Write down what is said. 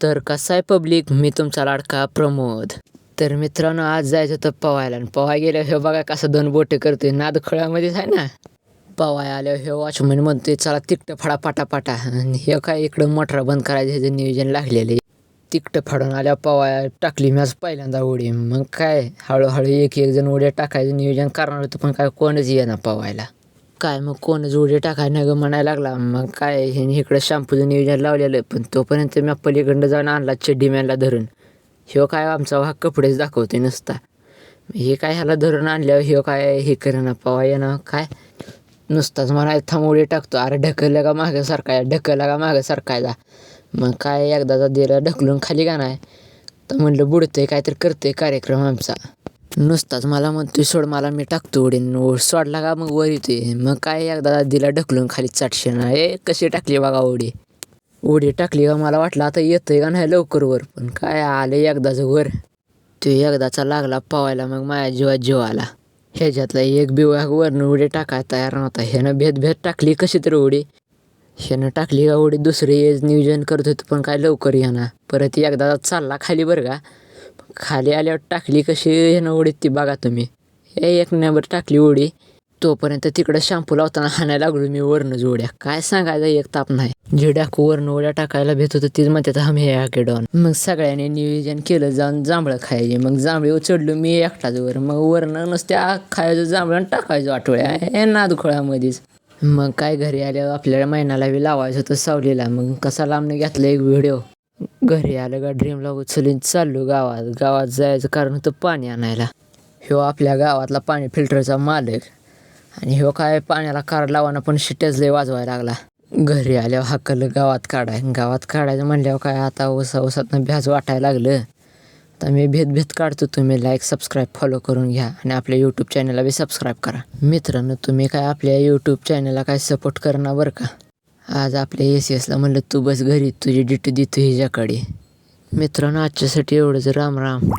तर कसा आहे पब्लिक, मी तुमचा लाडका प्रमोद. तर मित्रांनो, आज जायचं होतं पवायला आणि पवाय गेल्यावर हे बघा कसं दोन बोटे करतोय, नादखोळ्यामध्येच आहे ना. पवाय आल्यावर हे वॉचमन म्हणतोय चला तिकटं फाडा पाटापाटा, आणि हे काय इकडं मोटर बंद करायचं ह्याचं नियोजन लागलेलं. तिकटं फाडून आल्यावर पवाय टाकली मी आज पहिल्यांदा उडी. मग काय हळूहळू एक एक जण उड्या टाकायचं नियोजन करणार होतं, पण काय कोणच येईना पवायला. काय मग कोणच उडी टाकाय न ग म्हणायला लागला. मग काय ह्याने इकडं शॅम्पूचं नियोजन लावलेलं, पण तोपर्यंत मी पलीकडं जाऊन आणला चड्डीमॅनला धरून. ह्यो काय आमचा वाघ कपडेच दाखवते नुसता. हे काय ह्याला धरून आणल्यावर ह्यो काय हे करेना पवाय ना, काय नुसताच मला थांब उडी टाकतो. अरे ढकललं का मागं सरकाय, ढकलला का मागं सरकायला. मग काय एकदाचा दिला ढकलून खाली का नाही, तर म्हणलं बुडतंय काहीतरी करतंय कार्यक्रम आमचा. नुसताच मला म्हणतोय सोड मला, मी टाकतो उडी. सोडला का मग वर येतोय. मग काय एकदा दिला ढकलून खाली चाटशेना. कशी टाकली बघा उडी टाकली का मला वाटलं आता येतंय का नाही लवकर वर, पण काय आले एकदाच वर. तो एकदाचा लागला पवायला, मग माझ्या जीवात जीव आला. ह्याच्यातला एक बिवाग वरनं उडी टाकायला तयार नव्हता. ह्यानं भेद टाकली कशी तरी उडी. ह्यानं टाकली का उडी दुसरी नियोजन करत होतं, पण काय लवकर येणार. परत एकदा चालला खाली बरं का, खाली आल्यावर टाकली कशी ह्यानं उडी ती बघा तुम्ही. एक नंबर टाकली उडी. तोपर्यंत तिकडं शॅम्पू लावताना हाणायला लागलो मी वरनं उड्या. काय सांगायचं एक ताप नाही. जे डाकू वरनं उड्या टाकायला भेट होतं तीच म्हणतात हम हे डॉन. मग सगळ्यांनी नियोजन केलं जाऊन जांभळं खायचे. मग जांभळी चढलो मी एकटाच वर. मग वरनं नुसत्या खायचं जांभळं आणि टाकायचं आठवड्या हे नादखोळ्यामध्येच. मग काय घरी आल्यावर आपल्याला महिन्याला बी लावायचं होतं सावलीला. मग कसा लांबनं घेतला एक व्हिडिओ. घरी आलं का ड्रीमला उचलून चाललो गावात जायचं कारण होतं पाणी आणायला. ह्यो आपल्या गावातला पाणी फिल्टरचा मालक, आणि ह्यो काय पाण्याला कार लावाना पण शिट्याच लय वाजवायला लागला. घरी आल्यावर हाकलं गावात काढायचं म्हणल्यावर काय आता उसातनं भ्याज वाटायला लागलं. तर मी भेद काढतो. तुम्ही लाईक सबस्क्राईब फॉलो करून घ्या आणि आपल्या यूट्यूब चॅनलला बी सबस्क्राईब करा. मित्रांनो, तुम्ही काय आपल्या यूट्यूब चॅनलला काय सपोर्ट करणार बरं का. आज आपल्या एसएसला म्हणलं तू बस घरी, तुझी ड्युटी देतो ह्याच्याकडे. मित्रांनो, आजच्यासाठी एवढंच. राम राम.